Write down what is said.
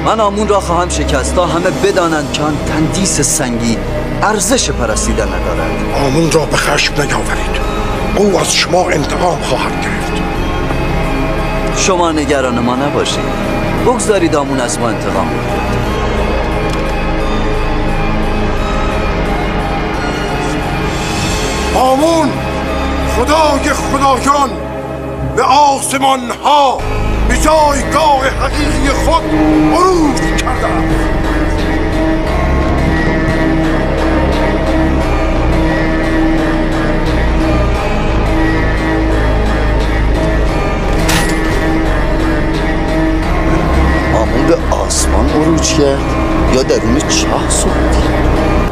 من آمون را خواهم شکست تا همه بدانند که آن تندیس سنگی ارزش پرستیدن ندارد. آمون را به خشم نیاورید، او از شما انتقام خواهد گرفت. شما نگران ما نباشید، بگذارید آمون از ما انتقام بگیرد. آمون خدای خدایان به آسمان ها به جایگاه حقیقی خود عروج کرده است. آمون به آسمان عروج کرد یا درون چاه سقوط کرد؟